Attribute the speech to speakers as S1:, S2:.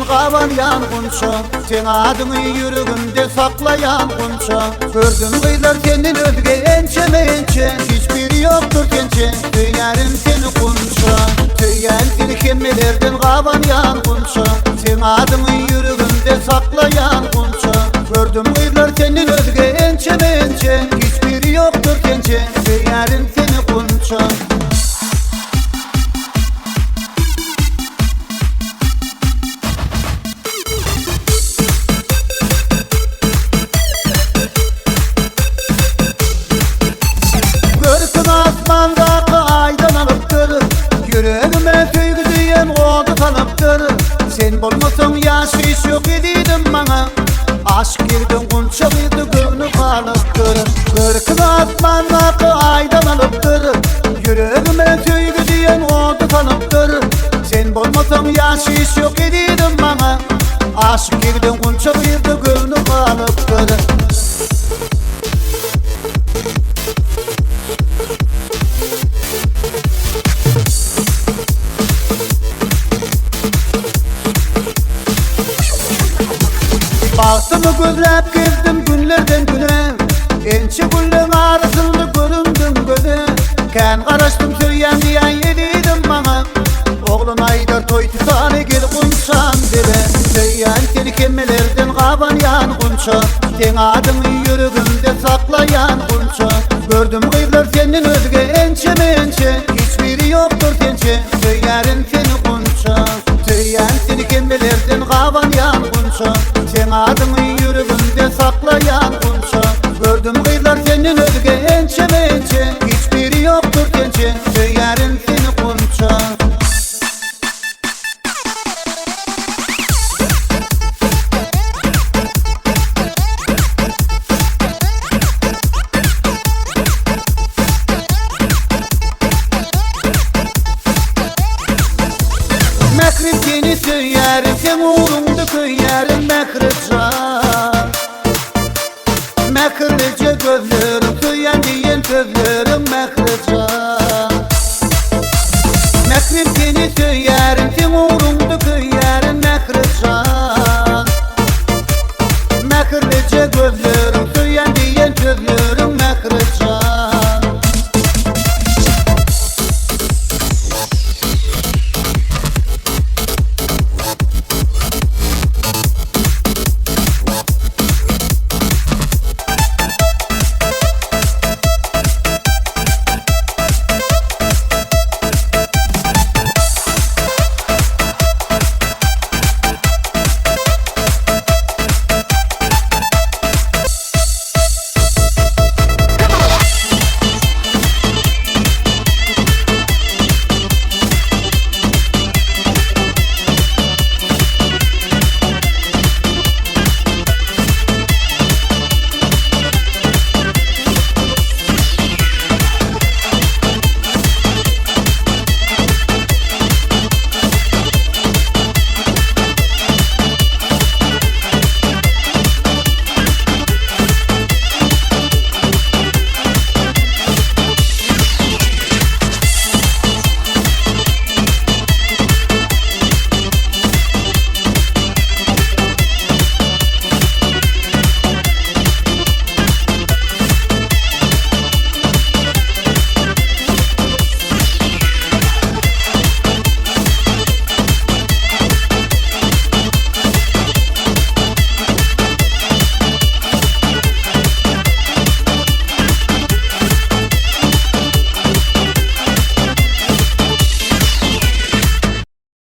S1: qaban yanğunça, sen adyny yüregimde saklayan gunça. Gördüm gıylar senin özge ençe, hiçbiri yoktur kençe, tüyerim seni kunça. Tüyen seni kemmelerden qaban yanğunça, sen adyny yüregimde saklayan gunça. Gördüm gıylar senin özge ençe, hiçbiri yoktur kençe, tüyerim seni kunça. Asmandaki aydan alıptır, yüreğime tüygü diyen oldu tanıptır. Sen bolmasan yaşayış yok ediydim bana, aşk girdin kunçalıydı gönlü kalıptır. Kırkın asmandaki aydan alıptır, yüreğime tüygü diyen oldu tanıptır. Sen bolmasan yaşayış yok ediydim bana, aşk girdin kunçalıydı gönlü kalıptır. Baktımı gözlep gezdim günlerden güne, ençe güllün arasında göründüm göze. Ken qaraştım söyyen diyen yediydim bana, oğlum aydar toy tutanı gel kunçan dile. Söyyen seni kemmelerden qaban yanğunça, sen adyny yüregimde saklayan gunça. Gördüm gıylar senin özge ençe, hiçbiri yoktur kençe, söyyerim seni kunça. Söyyen seni kemmelerden qaban yanğunça, sen adyny yüregimde saklayan gunça. Gördüm gıylar senin özge ençe, hiçbiri yoktur kençe, söyyerim seni kunça. Mekrip yeni söyyerim, sen uğrumda köyyerim mekrica. Mekirlice gözlerim, söyyen diyen sözlerim.